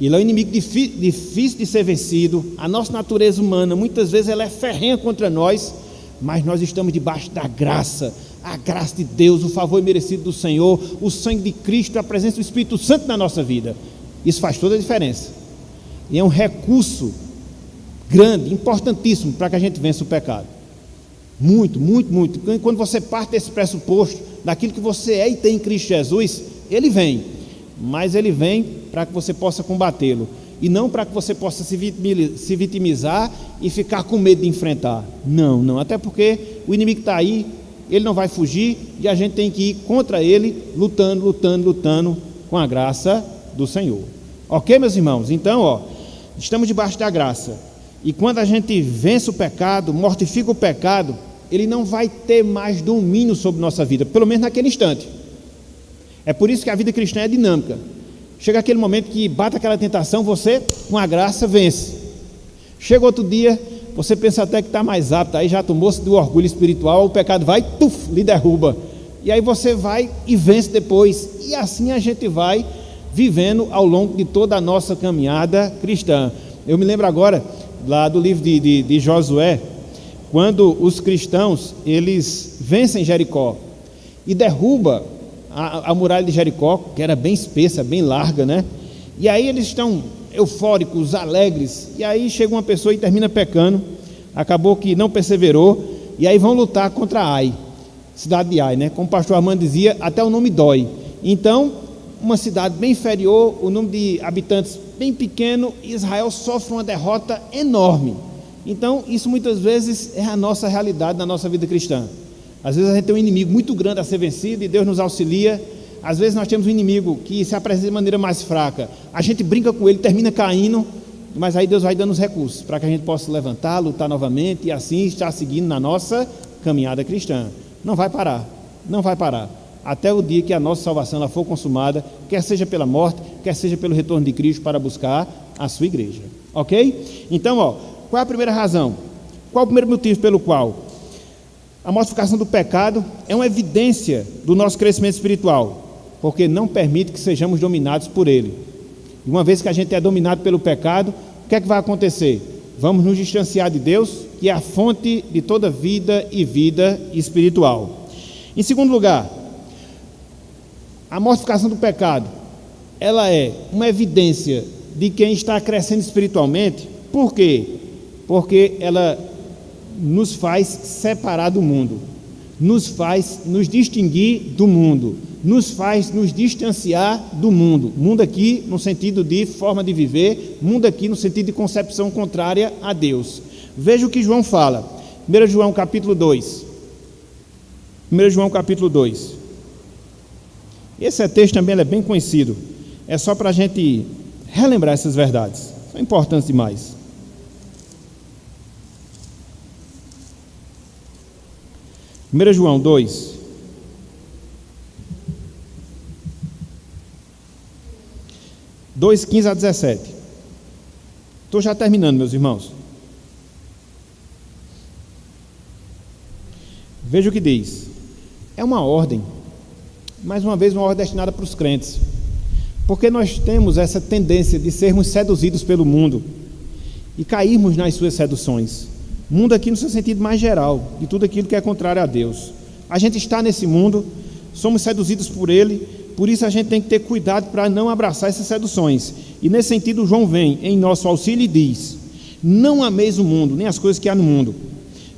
ele é um inimigo difícil de ser vencido. A nossa natureza humana, muitas vezes, ela é ferrenha contra nós, mas nós estamos debaixo da graça, a graça de Deus, o favor merecido do Senhor, o sangue de Cristo, a presença do Espírito Santo na nossa vida. Isso faz toda a diferença. E é um recurso grande, importantíssimo para que a gente vença o pecado. Muito. Quando você parte desse pressuposto, daquilo que você é e tem em Cristo Jesus, ele vem, mas ele vem para que você possa combatê-lo, e não para que você possa se vitimizar e ficar com medo de enfrentar. Não, até porque o inimigo está aí, ele não vai fugir, e a gente tem que ir contra ele, lutando com a graça do Senhor. Ok, meus irmãos? Então, estamos debaixo da graça, e quando a gente vence o pecado, mortifica o pecado, ele não vai ter mais domínio sobre nossa vida, pelo menos naquele instante. É por isso que a vida cristã é dinâmica. Chega aquele momento que bate aquela tentação, você, com a graça, vence. Chega outro dia, você pensa até que está mais apto, aí já tomou-se do orgulho espiritual, o pecado vai, lhe derruba. E aí você vai e vence depois. E assim a gente vai vivendo ao longo de toda a nossa caminhada cristã. Eu me lembro agora, lá do livro de Josué, quando os cristãos, eles vencem Jericó e derruba a muralha de Jericó, que era bem espessa, bem larga, né? E aí eles estão eufóricos, alegres, e aí chega uma pessoa e termina pecando, acabou que não perseverou, e aí vão lutar contra Ai, cidade de Ai, né? Como o pastor Armando dizia, até o nome dói. Então, uma cidade bem inferior, o número de habitantes bem pequeno, Israel sofre uma derrota enorme. Então, isso muitas vezes é a nossa realidade na nossa vida cristã. Às vezes a gente tem um inimigo muito grande a ser vencido e Deus nos auxilia, Às vezes nós temos um inimigo que se apresenta de maneira mais fraca, a gente brinca com ele, termina caindo, mas aí Deus vai dando os recursos para que a gente possa levantar, lutar novamente e assim estar seguindo na nossa caminhada cristã. Não vai parar, não vai parar, até o dia que a nossa salvação ela for consumada, quer seja pela morte, quer seja pelo retorno de Cristo para buscar a sua igreja, ok? Então, qual é a primeira razão? Qual é o primeiro motivo pelo qual a mortificação do pecado é uma evidência do nosso crescimento espiritual? Porque não permite que sejamos dominados por ele. E uma vez que a gente é dominado pelo pecado, o que é que vai acontecer? Vamos nos distanciar de Deus, que é a fonte de toda vida e vida espiritual. Em segundo lugar, a mortificação do pecado, ela é uma evidência de quem está crescendo espiritualmente. Por quê? Porque ela nos faz separar do mundo, nos faz nos distinguir do mundo, nos faz nos distanciar do mundo. Mundo aqui no sentido de forma de viver, mundo aqui no sentido de concepção contrária a Deus. Veja o que João fala, 1 João capítulo 2. 1 João capítulo 2. Esse texto também é bem conhecido, é só para a gente relembrar essas verdades, são importantes demais. 1 João 2, (2, 15 a 17). Estou já terminando, meus irmãos. Veja o que diz. É uma ordem, mais uma vez uma ordem destinada para os crentes, porque nós temos essa tendência de sermos seduzidos pelo mundo e cairmos nas suas seduções. Mundo aqui no seu sentido mais geral, de tudo aquilo que é contrário a Deus. A gente está nesse mundo, somos seduzidos por ele, por isso a gente tem que ter cuidado para não abraçar essas seduções. E nesse sentido João vem em nosso auxílio e diz: não ameis o mundo, nem as coisas que há no mundo.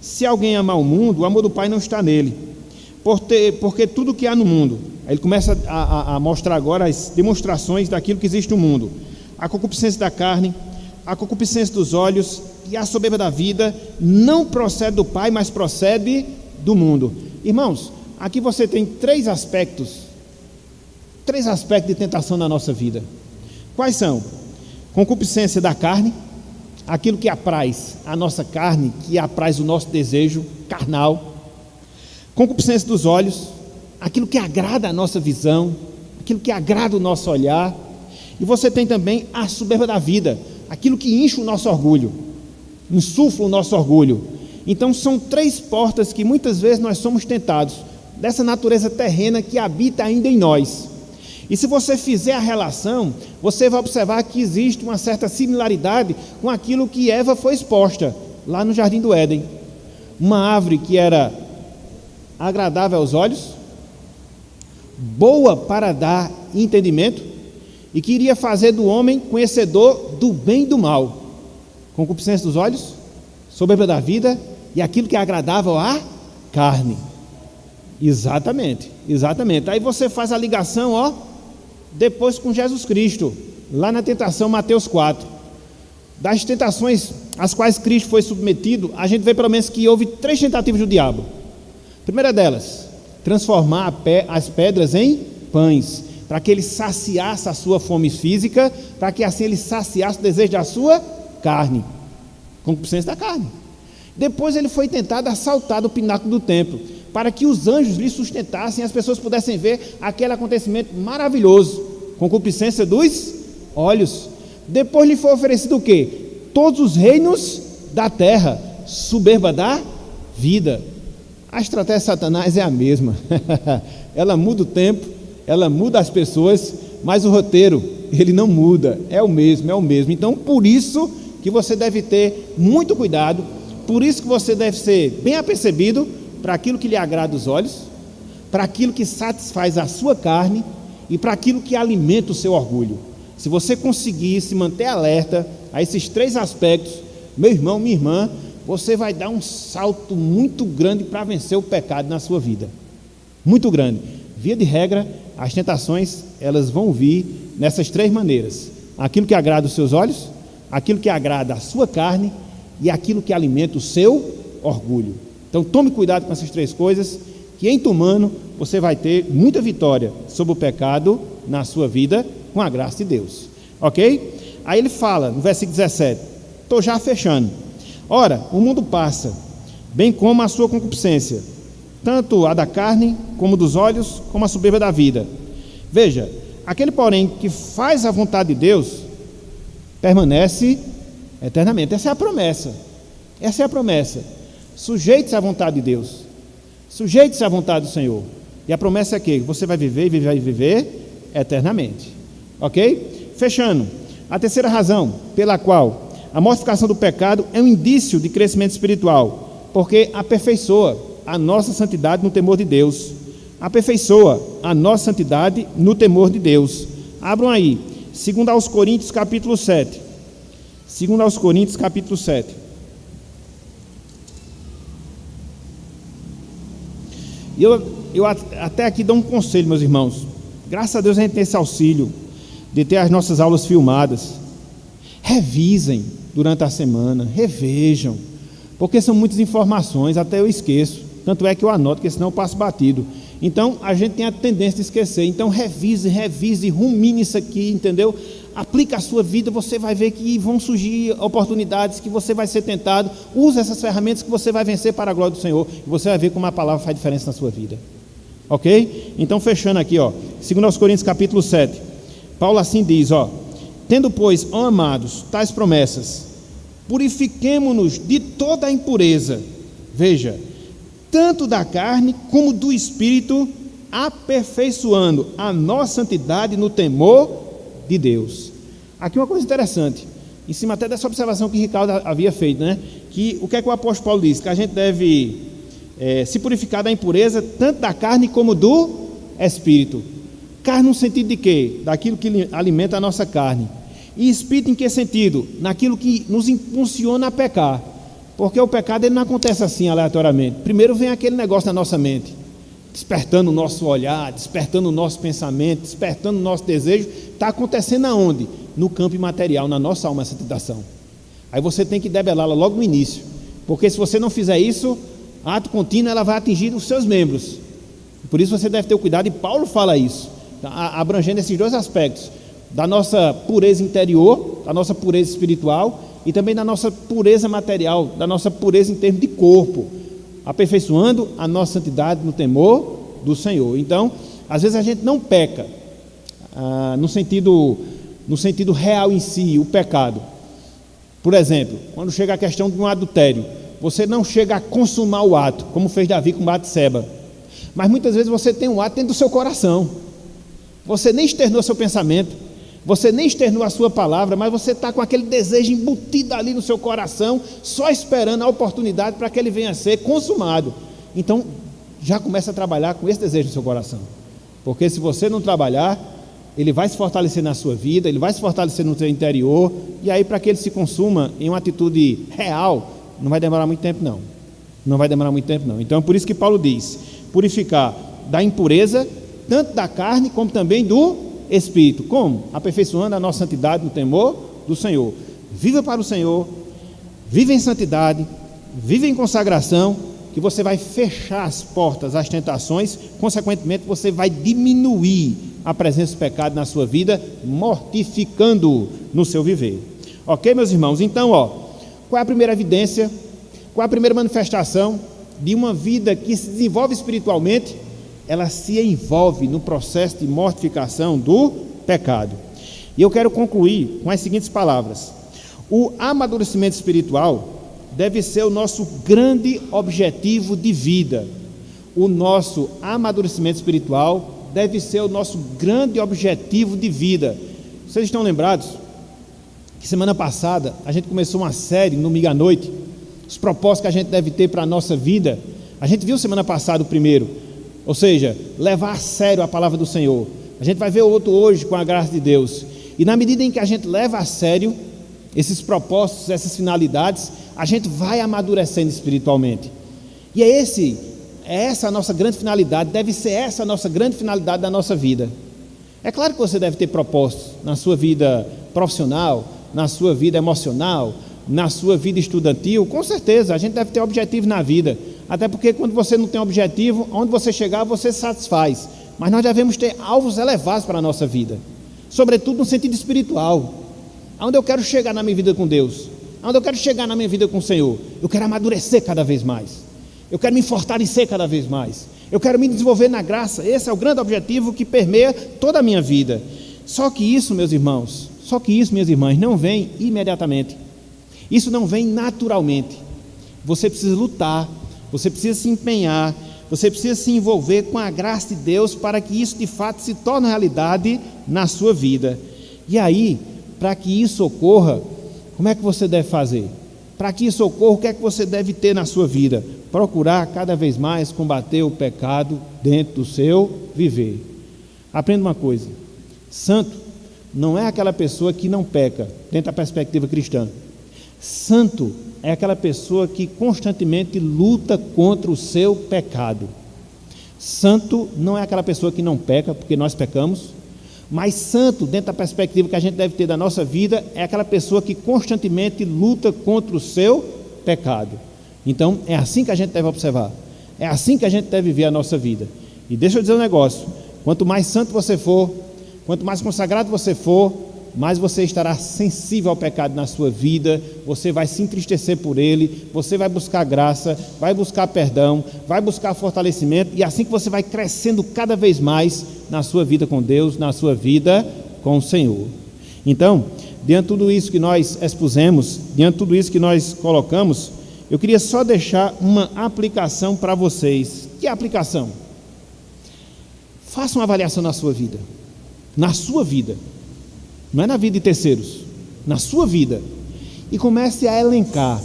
Se alguém amar o mundo, o amor do Pai não está nele. Porque tudo que há no mundo, aí ele começa a mostrar agora as demonstrações daquilo que existe no mundo: a concupiscência da carne, a concupiscência dos olhos e a soberba da vida, não procede do Pai, mas procede do mundo. Irmãos, aqui você tem três aspectos de tentação na nossa vida. Quais são? Concupiscência da carne, aquilo que apraz a nossa carne, que apraz o nosso desejo carnal. Concupiscência dos olhos, aquilo que agrada a nossa visão, aquilo que agrada o nosso olhar. E você tem também a soberba da vida, aquilo que enche o nosso orgulho, insufla o nosso orgulho. Então são três portas que muitas vezes nós somos tentados, dessa natureza terrena que habita ainda em nós. E se você fizer a relação, você vai observar que existe uma certa similaridade com aquilo que Eva foi exposta lá no Jardim do Éden. Uma árvore que era agradável aos olhos, boa para dar entendimento, e que iria fazer do homem conhecedor do bem e do mal. Concupiscência dos olhos, soberba da vida e aquilo que é agradável à carne. Exatamente. Aí você faz a ligação, depois com Jesus Cristo, lá na tentação, Mateus 4. Das tentações às quais Cristo foi submetido, a gente vê pelo menos que houve 3 tentativas do diabo. A primeira delas, transformar as pedras em pães, para que ele saciasse a sua fome física, para que assim ele saciasse o desejo da sua carne, concupiscência da carne. Depois ele foi tentado a saltar do pináculo do templo, para que os anjos lhe sustentassem e as pessoas pudessem ver aquele acontecimento maravilhoso, concupiscência dos olhos. Depois lhe foi oferecido o quê? Todos os reinos da terra, soberba da vida. A estratégia de Satanás é a mesma. Ela muda o tempo, ela muda as pessoas, mas o roteiro, ele não muda, é o mesmo. Então, por isso que você deve ter muito cuidado, por isso que você deve ser bem apercebido para aquilo que lhe agrada os olhos, para aquilo que satisfaz a sua carne e para aquilo que alimenta o seu orgulho. Se você conseguir se manter alerta a esses 3 aspectos, meu irmão, minha irmã, você vai dar um salto muito grande para vencer o pecado na sua vida, muito grande. Via de regra, as tentações, elas vão vir nessas 3 maneiras: aquilo que agrada os seus olhos, aquilo que agrada a sua carne e aquilo que alimenta o seu orgulho. Então tome cuidado com essas 3 coisas, que em tomando você vai ter muita vitória sobre o pecado na sua vida, com a graça de Deus, ok? Aí ele fala, no versículo 17, estou já fechando. Ora, o mundo passa, bem como a sua concupiscência, tanto a da carne, como dos olhos, como a soberba da vida. Veja, aquele, porém, que faz a vontade de Deus, permanece eternamente. Essa é a promessa. Essa é a promessa. Sujeite-se à vontade de Deus. Sujeite-se à vontade do Senhor. E a promessa é que você vai viver e vai viver eternamente. Ok? Fechando. A terceira razão pela qual a mortificação do pecado é um indício de crescimento espiritual, porque aperfeiçoa a nossa santidade no temor de Deus. Aperfeiçoa a nossa santidade no temor de Deus. Abram aí, 2 aos Coríntios capítulo 7. 2 aos Coríntios capítulo 7. E eu até aqui dou um conselho, meus irmãos. Graças a Deus a gente tem esse auxílio de ter as nossas aulas filmadas. Revisem durante a semana, revejam, porque são muitas informações, até eu esqueço. Tanto é que eu anoto, porque senão eu passo batido. Então, a gente tem a tendência de esquecer. Então, revise, rumine isso aqui, entendeu? Aplica a sua vida, você vai ver que vão surgir oportunidades, que você vai ser tentado. Use essas ferramentas que você vai vencer para a glória do Senhor. E você vai ver como a palavra faz diferença na sua vida. Ok? Então, fechando aqui, 2 Coríntios capítulo 7. Paulo assim diz, tendo, pois, ó amados, tais promessas, purifiquemo-nos de toda a impureza. Veja, tanto da carne como do espírito, aperfeiçoando a nossa santidade no temor de Deus. Aqui uma coisa interessante, em cima até dessa observação que Ricardo havia feito, né? Que o que é que o apóstolo Paulo diz? Que a gente deve se purificar da impureza, tanto da carne como do espírito. Carne no sentido de quê? Daquilo que alimenta a nossa carne. E espírito em que sentido? Naquilo que nos impulsiona a pecar. Porque o pecado ele não acontece assim aleatoriamente. Primeiro vem aquele negócio na nossa mente, despertando o nosso olhar, despertando o nosso pensamento, despertando o nosso desejo. Está acontecendo aonde? No campo imaterial, na nossa alma, essa tentação. Aí você tem que debelá-la logo no início, porque se você não fizer isso, ato contínuo, ela vai atingir os seus membros. Por isso você deve ter o cuidado, e Paulo fala isso, abrangendo esses dois aspectos, da nossa pureza interior, da nossa pureza espiritual, e também da nossa pureza material, da nossa pureza em termos de corpo, aperfeiçoando a nossa santidade no temor do Senhor. Então, às vezes a gente não peca, no sentido real em si, o pecado. Por exemplo, quando chega a questão de um adultério, você não chega a consumar o ato, como fez Davi com Batseba, mas muitas vezes você tem um ato dentro do seu coração, você nem externou seu pensamento, você nem externou a sua palavra, mas você está com aquele desejo embutido ali no seu coração, só esperando a oportunidade para que ele venha a ser consumado. Então, já começa a trabalhar com esse desejo no seu coração, porque se você não trabalhar, ele vai se fortalecer na sua vida, ele vai se fortalecer no seu interior, e aí para que ele se consuma em uma atitude real, não vai demorar muito tempo não. Não vai demorar muito tempo não. Então é por isso que Paulo diz, purificar da impureza, tanto da carne como também do espírito. Como? Aperfeiçoando a nossa santidade no temor do Senhor. Viva para o Senhor, viva em santidade, viva em consagração, que você vai fechar as portas às tentações, consequentemente você vai diminuir a presença do pecado na sua vida, mortificando no seu viver. Ok, meus irmãos? Então, qual é a primeira evidência, qual é a primeira manifestação de uma vida que se desenvolve espiritualmente? Ela se envolve no processo de mortificação do pecado. E eu quero concluir com as seguintes palavras: o amadurecimento espiritual deve ser o nosso grande objetivo de vida. O nosso amadurecimento espiritual deve ser o nosso grande objetivo de vida. Vocês estão lembrados que semana passada a gente começou uma série no Domingo à Noite, os propósitos que a gente deve ter para a nossa vida. A gente viu semana passada o primeiro, ou seja, levar a sério a palavra do Senhor. A gente vai ver o outro hoje com a graça de Deus. E na medida em que a gente leva a sério esses propósitos, essas finalidades, a gente vai amadurecendo espiritualmente. E é essa a nossa grande finalidade, deve ser essa a nossa grande finalidade da nossa vida. É claro que você deve ter propósitos na sua vida profissional, na sua vida emocional, na sua vida estudantil, com certeza, a gente deve ter objetivos na vida. Até porque quando você não tem objetivo, onde você chegar, você se satisfaz. Mas nós devemos ter alvos elevados para a nossa vida, sobretudo no sentido espiritual. Aonde eu quero chegar na minha vida com Deus? Aonde eu quero chegar na minha vida com o Senhor? Eu quero amadurecer cada vez mais. Eu quero me fortalecer cada vez mais. Eu quero me desenvolver na graça. Esse é o grande objetivo que permeia toda a minha vida. Só que isso, meus irmãos, minhas irmãs, não vem imediatamente. Isso não vem naturalmente. Você precisa lutar, você precisa se empenhar, você precisa se envolver com a graça de Deus para que isso de fato se torne realidade na sua vida. E aí, para que isso ocorra, como é que você deve fazer? Para que isso ocorra, o que é que você deve ter na sua vida? Procurar cada vez mais combater o pecado dentro do seu viver. Aprenda uma coisa: santo não é aquela pessoa que não peca, dentro da perspectiva cristã. Santo é aquela pessoa que constantemente luta contra o seu pecado. Santo não é aquela pessoa que não peca, porque nós pecamos, mas santo, dentro da perspectiva que a gente deve ter da nossa vida, é aquela pessoa que constantemente luta contra o seu pecado. Então, é assim que a gente deve observar, é assim que a gente deve viver a nossa vida. E deixa eu dizer um negócio: quanto mais santo você for, quanto mais consagrado você for, mais você estará sensível ao pecado na sua vida, você vai se entristecer por ele, você vai buscar graça, vai buscar perdão, vai buscar fortalecimento, e assim que você vai crescendo cada vez mais na sua vida com Deus, na sua vida com o Senhor. Então, diante de tudo isso que nós expusemos, diante de tudo isso que nós colocamos, eu queria só deixar uma aplicação para vocês. Que aplicação? Faça uma avaliação na sua vida. Na sua vida. Não é na vida de terceiros. Na sua vida. E comece a elencar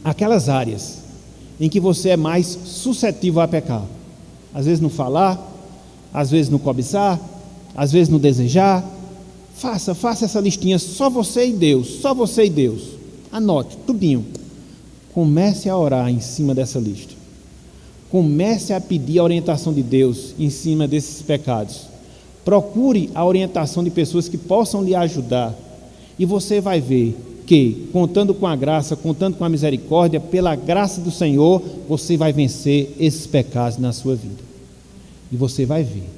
aquelas áreas em que você é mais suscetível a pecar. Às vezes no falar, às vezes no cobiçar, às vezes no desejar. Faça essa listinha, só você e Deus, só você e Deus. Anote, tudinho. Comece a orar em cima dessa lista. Comece a pedir a orientação de Deus em cima desses pecados. Procure a orientação de pessoas que possam lhe ajudar. E você vai ver que, contando com a graça, contando com a misericórdia, pela graça do Senhor, você vai vencer esses pecados na sua vida. E você vai ver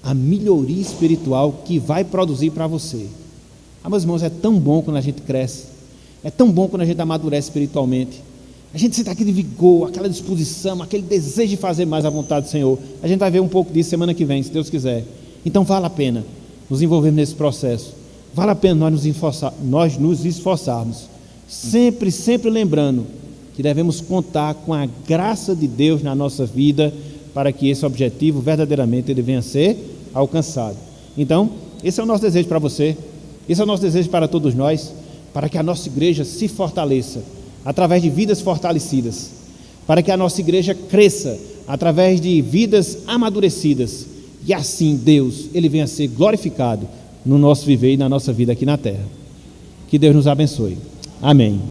a melhoria espiritual que vai produzir para você. Meus irmãos, é tão bom quando a gente cresce. É tão bom quando a gente amadurece espiritualmente. A gente sente aquele vigor, aquela disposição, aquele desejo de fazer mais a vontade do Senhor. A gente vai ver um pouco disso semana que vem, se Deus quiser. Então vale a pena nos envolvermos nesse processo. Vale a pena nós nos esforçarmos. Sempre lembrando que devemos contar com a graça de Deus na nossa vida para que esse objetivo verdadeiramente ele venha a ser alcançado. Então, esse é o nosso desejo para você. Esse é o nosso desejo para todos nós, para que a nossa igreja se fortaleça através de vidas fortalecidas, para que a nossa igreja cresça através de vidas amadurecidas, e assim Deus ele venha a ser glorificado no nosso viver e na nossa vida aqui na terra. Que Deus nos abençoe. Amém.